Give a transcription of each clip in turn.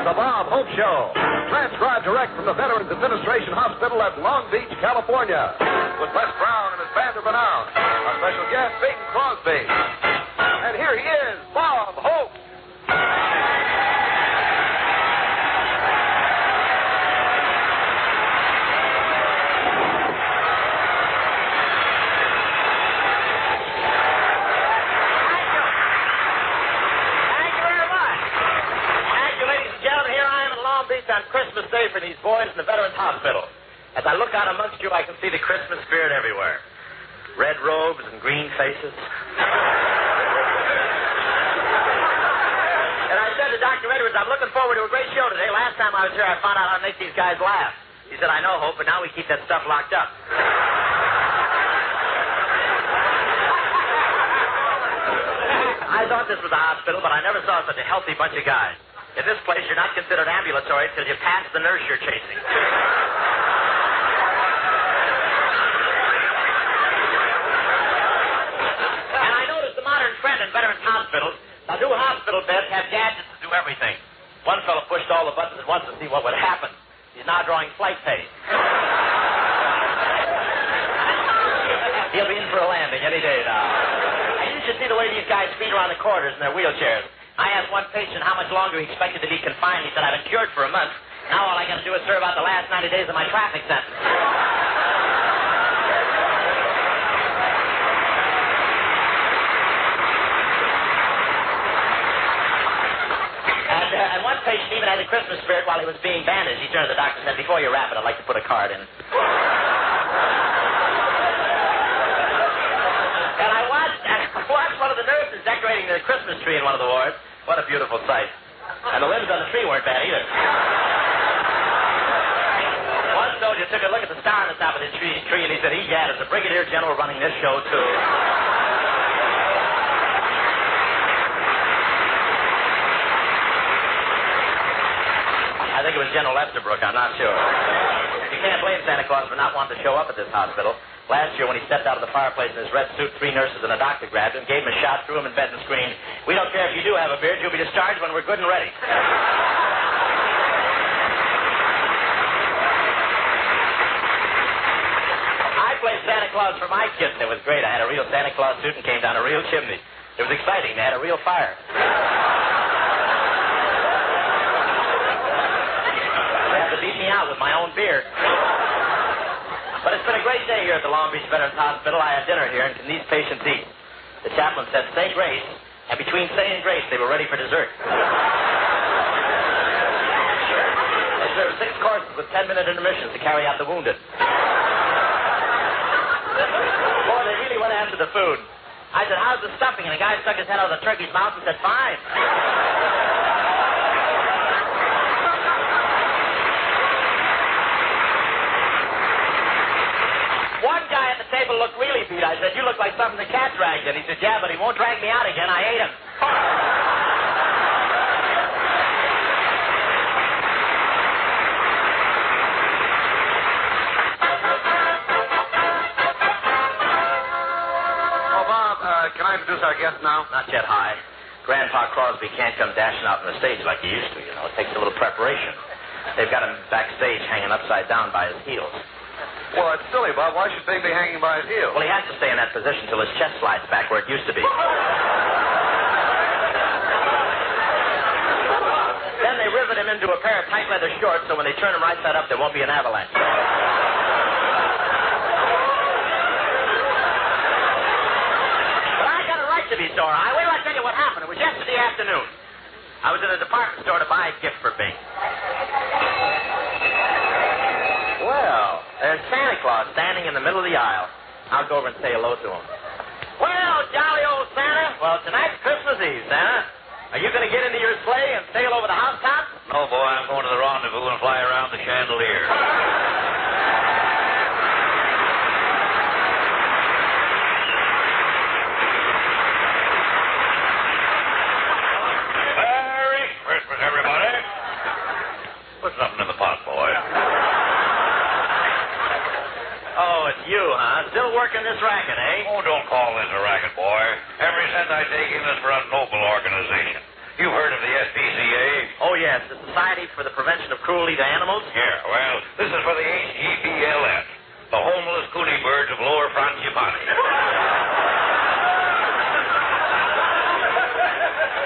The Bob Hope Show. Transcribed direct from the Veterans Administration Hospital at Long Beach, California. With Les Brown and his band of renown. Our special guest, Bing Crosby. And here he is, Bob Hope. On Christmas Day for these boys in the Veterans Hospital. As I look out amongst you, I can see the Christmas spirit everywhere. Red robes and green faces. And I said to Dr. Edwards, I'm looking forward to a great show today. Last time I was here, I found out how to make these guys laugh. He said, I know, Hope, but now we keep that stuff locked up. I thought this was a hospital, but I never saw such a healthy bunch of guys. In this place, you're not considered ambulatory until you pass the nurse you're chasing. And I noticed the modern trend in Veterans hospitals. Now, new hospital beds have gadgets to do everything. One fellow pushed all the buttons at once to see what would happen. He's now drawing flight pay. He'll be in for a landing any day now. And you should see the way these guys speed around the corridors in their wheelchairs. I asked one patient how much longer he expected to be confined. He said, I've been cured for a month. Now all I got to do is serve out the last 90 days of my traffic sentence. And one patient even had the Christmas spirit while he was being bandaged. He turned to the doctor and said, before you wrap it, I'd like to put a card in. And I watched one of the nurses decorating the Christmas tree in one of the wards. What a beautiful sight. And the limbs on the tree weren't bad either. One soldier took a look at the star on the top of the tree and he said, egad, there's a brigadier general running this show, too. I think it was General Estabrook, I'm not sure. You can't blame Santa Claus for not wanting to show up at this hospital. Last year, when he stepped out of the fireplace in his red suit, 3 nurses and a doctor grabbed him, gave him a shot, threw him in bed, and screamed, we don't care if you do have a beard, you'll be discharged when we're good and ready. I played Santa Claus for my kids, and it was great. I had a real Santa Claus suit and came down a real chimney. It was exciting. They had a real fire. They had to beat me out with my own beard. But it's been a great day here at the Long Beach Veterans Hospital. I had dinner here, and can these patients eat? The chaplain said, say grace, and between saying grace, they were ready for dessert. They served 6 courses with 10-minute intermissions to carry out the wounded. Boy, they really went after the food. I said, how's the stuffing? And the guy stuck his head out of the turkey's mouth and said, fine. One guy at the table looked really beat. I said, you look like something the cat dragged in. He said, yeah, but he won't drag me out again. I ate him. Oh, Bob, can I introduce our guest now? Not yet, High. Grandpa Crosby can't come dashing out on the stage like he used to, you know. It takes a little preparation. They've got him backstage hanging upside down by his heels. Well, it's silly, Bob. Why should they be hanging by his heels? Well, he has to stay in that position till his chest slides back where it used to be. Then they rivet him into a pair of tight leather shorts so when they turn him right side up, there won't be an avalanche. But I got a right to be sore. Wait till I tell you what happened. It was yesterday afternoon. I was in a department store to buy a gift for Bing. Well, there's Santa Claus standing in the middle of the aisle. I'll go over and say hello to him. Well, jolly old Santa. Well, tonight's Christmas Eve, Santa. Are you going to get into your sleigh and sail over the housetops? No, boy, I'm going to the rendezvous and fly around the chandelier. Merry Christmas, everybody. Put something in the pot, boy. Oh, it's you, huh? Still working this racket, eh? Oh, don't call this a racket, boy. Every percent I take in is for a noble organization. You've heard of the SPCA? Oh, yes, the Society for the Prevention of Cruelty to Animals. Yeah, well, this is for the HGPLF, the homeless coonie birds of Lower Frangipani.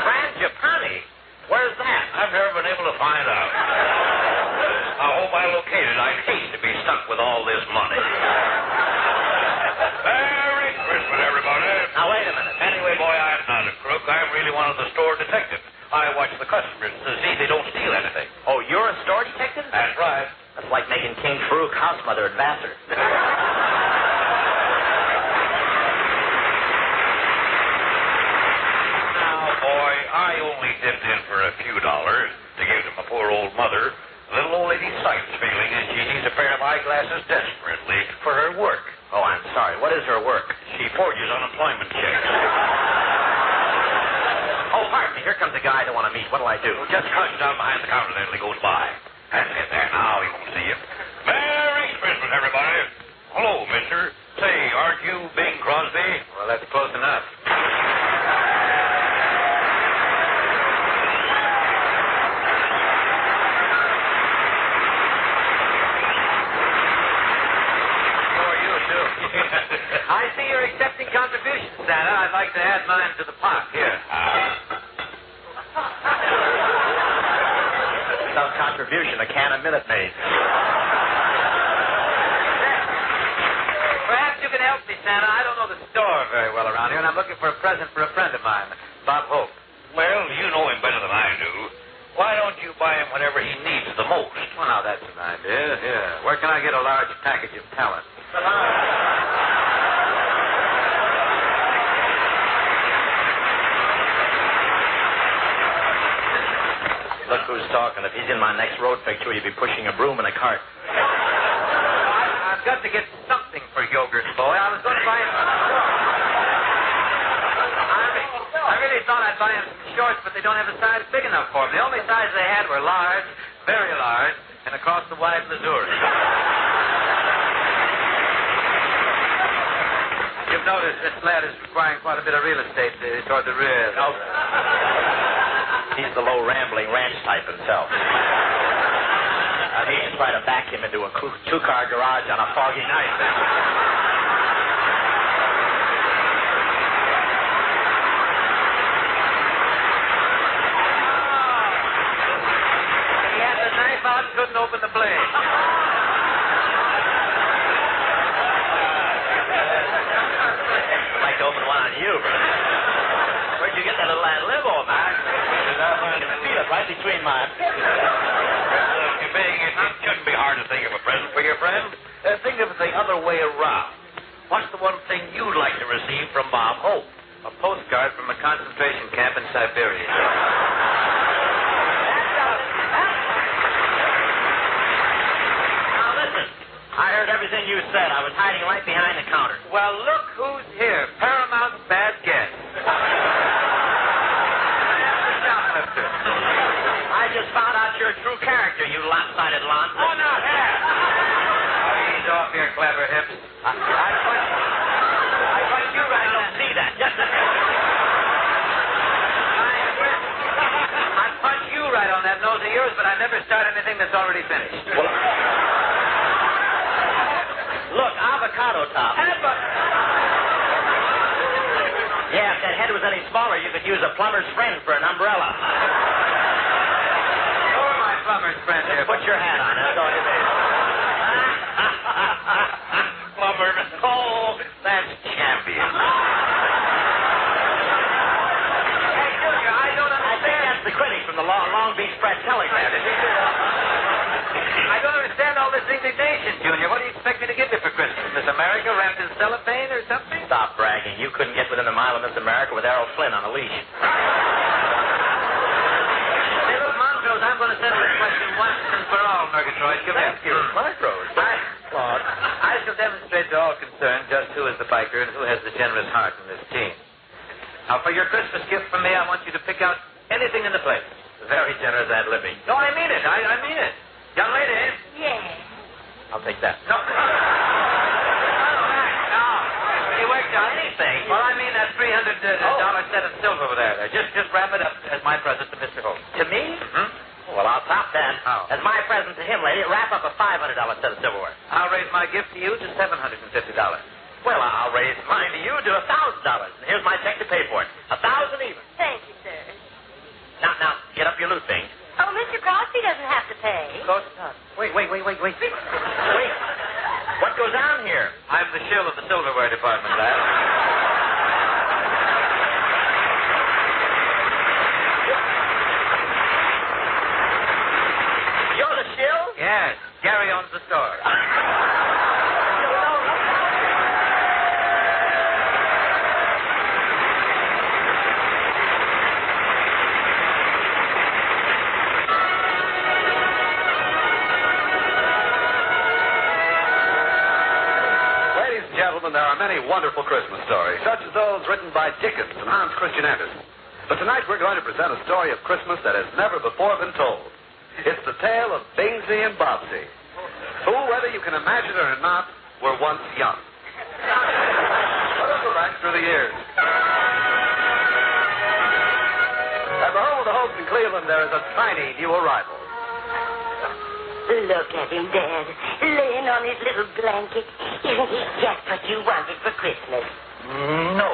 Frangipani? Where's that? I've never been able to find out. I hope I locate it. I'd hate to be stuck with all this money. Merry Christmas, everybody. Now, wait a minute. Anyway, boy, I'm not a crook. I'm really one of the store detectives. I watch the customers to see they don't steal anything. Oh, you're a store detective? That's right. That's like making King Farouk house mother and Vassar. Now, boy, I only dipped in for a few dollars to give to my poor old mother. The little old lady's sight's failing, and she needs a pair of eyeglasses desperately for her work. Oh, I'm sorry. What is her work? She forges unemployment checks. Oh, pardon me. Here comes a guy I don't want to meet. What'll I do? Well, just crouch down behind the counter there till he goes by. That's it there. Now he won't see you. Merry Christmas, everybody. Hello, mister. Say, aren't you Bing Crosby? Well, that's close enough. I see you're accepting contributions, Santa. I'd like to add mine to the pot. Here. Some contribution, a can of Minute Maid. Perhaps you can help me, Santa. I don't know the store very well around here, and I'm looking for a present for a friend of mine, Bob Hope. Well, you know him better than I do. Why don't you buy him whatever he needs the most? Well, now, that's an idea. Yeah. Where can I get a large package of talent? Look who's talking. If he's in my next road picture, he'd be pushing a broom in a cart. I've got to get something for Yogurt Boy. I was going to buy him some shorts. I really thought I'd buy him some shorts, but they don't have a size big enough for him. The only size they had were large, very large, and across the wide Missouri. You've noticed this lad is requiring quite a bit of real estate toward the rear. No. He's the low, rambling ranch type himself. He just try to back him into a two-car garage on a foggy night. He had the knife out, couldn't open the blade. I'd like to open one on you, bro. Where'd you get that little ad lib on, man? I can feel it right between my... It shouldn't be hard to think of a present for your friend. Think of it the other way around. What's the one thing you'd like to receive from Bob Hope? A postcard from a concentration camp in Siberia. Now, listen. I heard everything you said. I was hiding right behind the counter. Well, look who's here. Paramount's bad guest. I just found out your true character, you lopsided lon. Oh, no, here. Ease off your clever hips. I punch you right. I don't see that. Just a I punch you right on that nose of yours, but I never start anything that's already finished. Well, look, avocado top. Yeah, if that head was any smaller, you could use a plumber's friend for an umbrella. You're my plumber's friend here. Put your hat on. That's all you need. Plumber. Oh, that's champion. Hey, Junior, I don't I think understand. that's the critic from the Long Beach Press Telegram. I don't understand all this indignation, Junior. What do you expect me to give you for Christmas? Miss America wrapped in cellophane or something? Stop bragging. You couldn't get within a mile of Miss America with Errol Flynn on a leash. Hey, look, Montrose, I'm going to settle this question once and for all, Murgatroyd. Come here. Thank you, Montrose. Claude. I shall demonstrate to all concerned just who is the biker and who has the generous heart in this team. Now, for your Christmas gift from me, I want you to pick out anything in the place. Very generous ad libbing. No, I mean it. I mean it. Young lady. Yeah. I'll take that. No. No. You worked out anything. Well, I mean that $300 set of silver over there. Just wrap it up as my present to Mr. Holmes. To me? Hmm? Well, I'll top that. How? As my present to him, lady, wrap up a $500 set of silverware. I'll raise my gift to you to $750. Well, I'll raise mine to you to $1,000. And here's my check to pay for it. 1,000 even. Thank you, sir. Now, get up your loot, Bing. Oh, Mr. Crosby doesn't have to pay. Of course not. Wait. Wait. What goes on here? I'm the shill of the silverware department, lad. You're the shill? Yes. Gary owns the store. There are many wonderful Christmas stories, such as those written by Dickens and Hans Christian Andersen. But tonight we're going to present a story of Christmas that has never before been told. It's the tale of Bingsy and Bobsy, who, whether you can imagine it or not, were once young. Let us go back through the years. At the home of the host in Cleveland, there is a tiny new arrival. Look at him, Dad, laying on his little blanket. Isn't he just what you wanted for Christmas? No.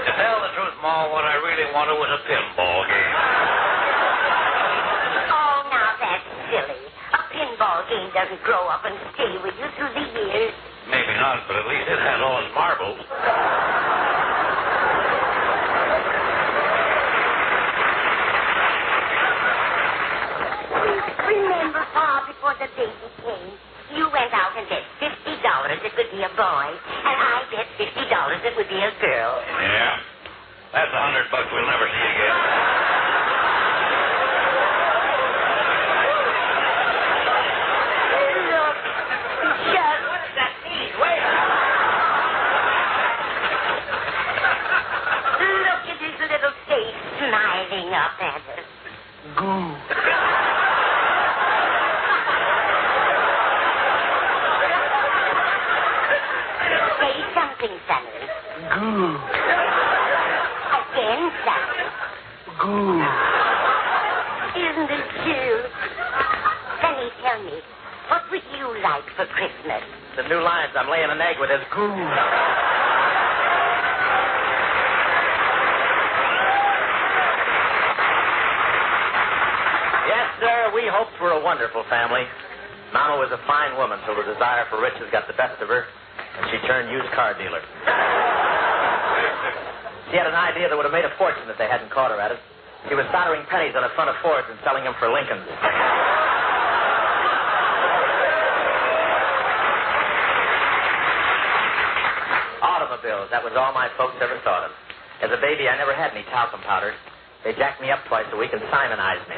To tell the truth, Ma, what I really wanted was a pinball game. Oh, now that's silly. A pinball game doesn't grow up and stay with you through the years. Maybe not, but at least it had all its marbles. Remember, Pa, before the baby came, you went out and bet $50 it would be a boy, and I bet $50 it would be a girl. Yeah. That's $100 we'll never see again. Look, just... Wait. Look at his little face smiling up at us. Say something, Sonny. Again, Sonny. Isn't it cute? Sonny, tell me, what would you like for Christmas? The new lines I'm laying an egg with is goo. Yes, sir, we hoped for a wonderful family. Mama was a fine woman till the desire for riches got the best of her, and she turned used car dealer. She had an idea that would have made a fortune if they hadn't caught her at it. She was soldering pennies on the front of Fords and selling them for Lincolns. Automobiles, that was all my folks ever thought of. As a baby, I never had any talcum powder. They jacked me up twice a week and Simonized me.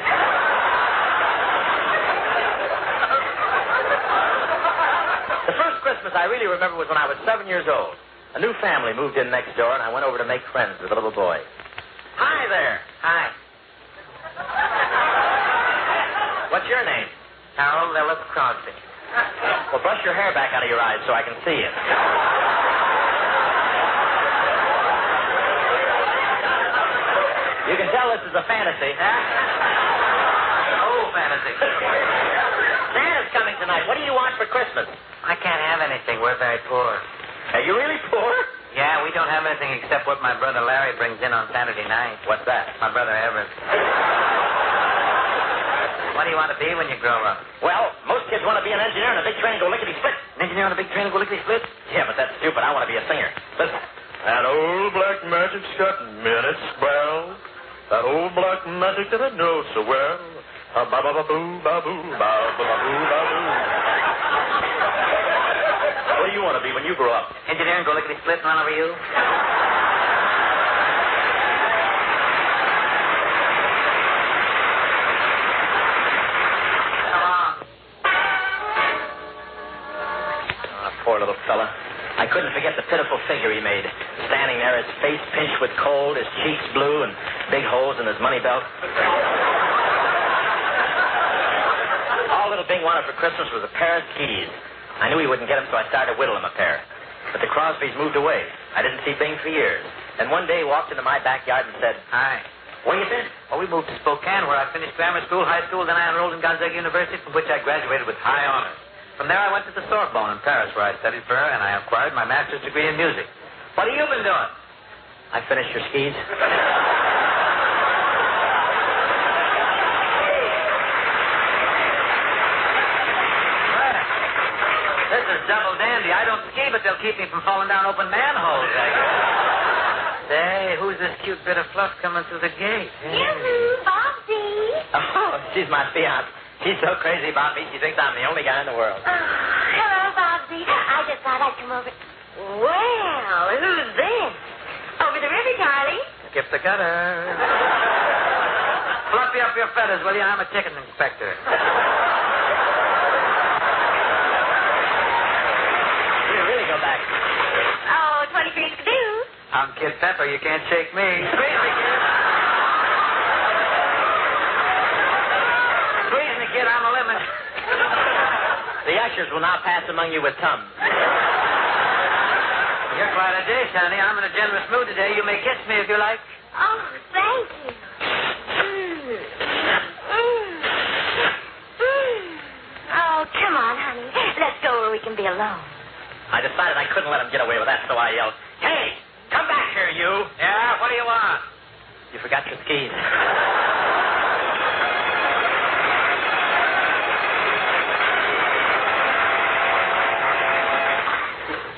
The first Christmas I really remember was when I was 7 years old. A new family moved in next door, and I went over to make friends with a little boy. Hi there. Hi. What's your name? Harold Ellis Crosby. Well, brush your hair back out of your eyes so I can see it. You can tell this is a fantasy. Oh, fantasy. Santa's coming tonight. What do you want for Christmas? I can't have anything. We're very poor. Are you really poor? Yeah, we don't have anything except what my brother Larry brings in on Saturday night. What's that? My brother Everett. What do you want to be when you grow up? Well, most kids want to be an engineer on a big train and go lickety-split. An engineer on a big train and go lickety-split? Yeah, but that's stupid. I want to be a singer. Listen. That old black magic's got minutes, well. That old black magic that I know so well. Ba-ba-ba-boo, ba-boo, ba-ba-ba-boo, ba-boo. What do you want to be when you grow up? Engineer and go lickety-split and run over you? Come on. Oh, poor little fella. I couldn't forget the pitiful figure he made, standing there, his face pinched with cold, his cheeks blue, and big holes in his money belt. All little Bing wanted for Christmas was a pair of keys. I knew he wouldn't get him, so I started to whittle him a pair. But the Crosbys moved away. I didn't see Bing for years. Then one day he walked into my backyard and said, Hi. "Where you been?" Well, we moved to Spokane, where I finished grammar school, high school, then I enrolled in Gonzaga University, from which I graduated with high honors. From there, I went to the Sorbonne in Paris, where I studied for her, and I acquired my master's degree in music. What have you been doing? I finished your skis. This is double dandy. I don't ski, but they'll keep me from falling down open manholes, I guess. Say, who's this cute bit of fluff coming through the gate? Yoo-hoo, Bobsy. Oh, she's my fiance. She's so crazy about me, she thinks I'm the only guy in the world. Hello, Bobsy. I just thought I'd come over. Well, who's this? Over the river, Charlie. Skip the gutter. Fluffy up your feathers, will you? I'm a chicken inspector. You really go back. Oh, 23 skidoo. I'm Kid Pepper. You can't shake me. Squeeze me, kid. Squeeze me, kid. I'm a lemon. The ushers will now pass among you with Tums. You're quite a dish, honey. I'm in a generous mood today. You may kiss me if you like. Oh, thank you. Oh, come on, honey. Let's go where we can be alone. I decided I couldn't let him get away with that, so I yelled, "Hey, come back here, you!" Yeah, what do you want? You forgot your skis.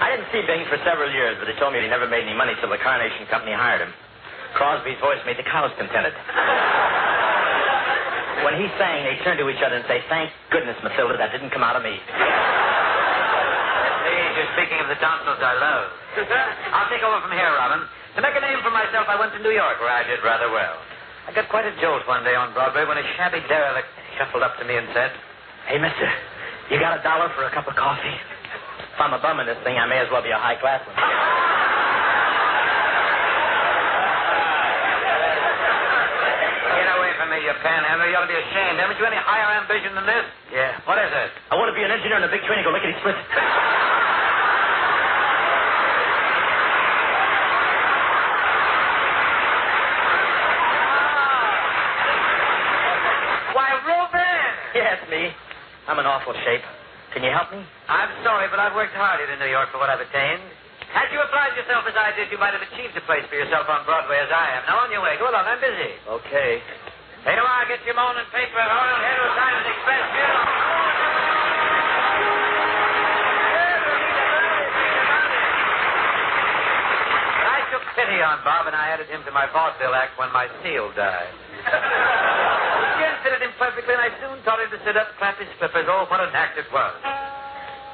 I didn't see Bing for several years, but he told me he never made any money till the Carnation Company hired him. Crosby's voice made the cows contented. When he sang, they turned to each other and say, "Thank goodness, Matilda, that didn't come out of me." Please, you're speaking of the tonsils I love. I'll take over from here, Robin. To make a name for myself, I went to New York, where I did rather well. I got quite a jolt one day on Broadway when a shabby derelict shuffled up to me and said, "Hey, mister, you got $1 for a cup of coffee?" If I'm a bum in this thing, I may as well be a high-class one. Get away from me, you panhandler. You ought to be ashamed. Haven't you any higher ambition than this? Yeah. What is it? I want to be an engineer in a big train and go lickety-split. Why, Reuben! Yeah, it's me. I'm in awful shape. Can you help me? I'm sorry, but I've worked hard here in New York for what I've attained. Had you applied yourself as I did, you might have achieved a place for yourself on Broadway as I am. Now, on your way. Go along. I'm busy. Okay. Hey, tomorrow, get your morning paper. Oil Hero Times Express Bureau. I took pity on Bob, and I added him to my vaudeville act when my seal died. Again, fitted him perfectly, and I soon taught him to sit up, clap his flippers. Oh, what an act it was.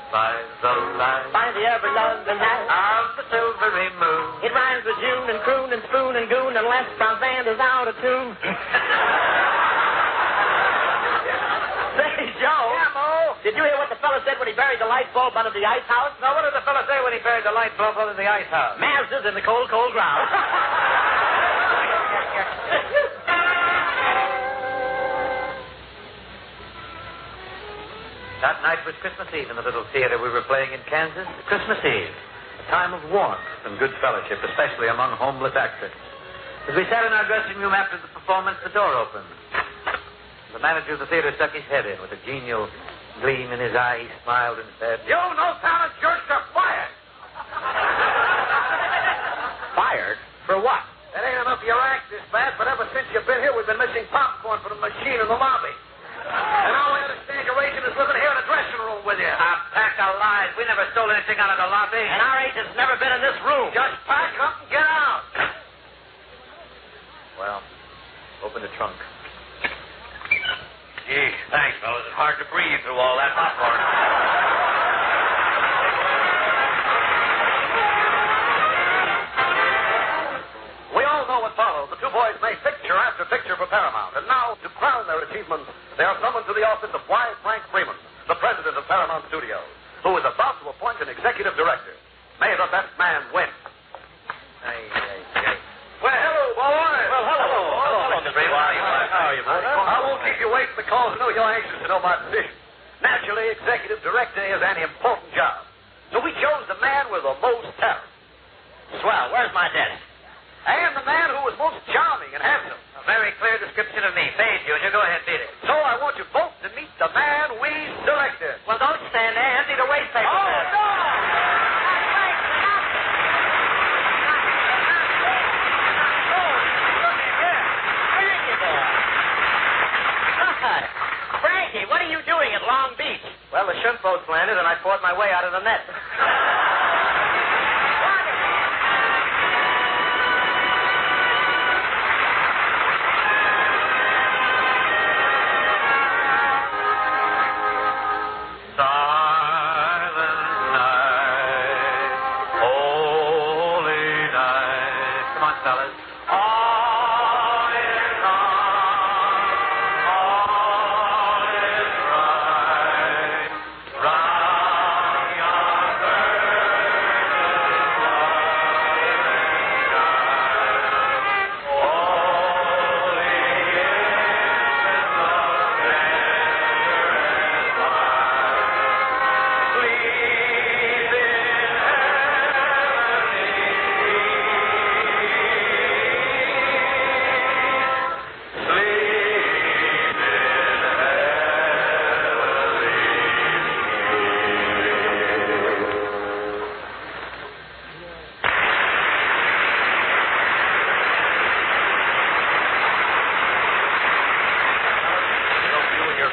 By the light By the ever-loving night of the silvery moon. it rhymes with June and croon and spoon and goon unless Brown Band is out of tune. Say, Joe. Yeah, Mo? Did you hear what the fella said when he buried the light bulb under the ice house? Now, what did the fella say when he buried the light bulb under the ice house? Mazda's in the cold, cold ground. That night was Christmas Eve in the little theater we were playing in Kansas. Christmas Eve, a time of warmth and good fellowship, especially among homeless actors. As we sat in our dressing room after the performance, the door opened. The manager of the theater stuck his head in with a genial gleam in his eye. He smiled and said, "You no talent jerks are fired." Fired? For what? It ain't enough your act this bad, but ever since you've been here, we've been missing popcorn from the machine in the lobby. And all we understand your agent is living here in the dressing room with you. A pack of lies. We never stole anything out of the lobby. And our agent's never been in this room. Just pack up and get out. Well, open the trunk. Gee, thanks, fellas. It's hard to breathe through all that popcorn. We all know what followed. The two boys made picture after picture for Paramount. And now, to crown their achievements, they are summoned to the office of Y. Frank Freeman, the president of Paramount Studios, who is about to appoint an executive director. May the best man win. Well, hello, boy. Well, hello. Hello, Mr. Freeman. How are you, boy? I won't keep you waiting because I know you're anxious to know my position. Naturally, executive director is an important most terror. Swell. Where's my desk? And the man who was most charming and handsome. A very clear description of me. Fade, Junior. Go ahead, beat it. So I want you both to meet the man we selected. Well, don't stand there. Empty the waste paper. Oh, no! Frankie, what are you doing at Long Beach? Well, the shrimp boat's landed, and I fought my way out of the net.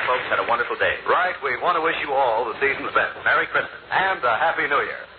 Folks had a wonderful day. Right, we want to wish you all the season's best. Merry Christmas. And a Happy New Year.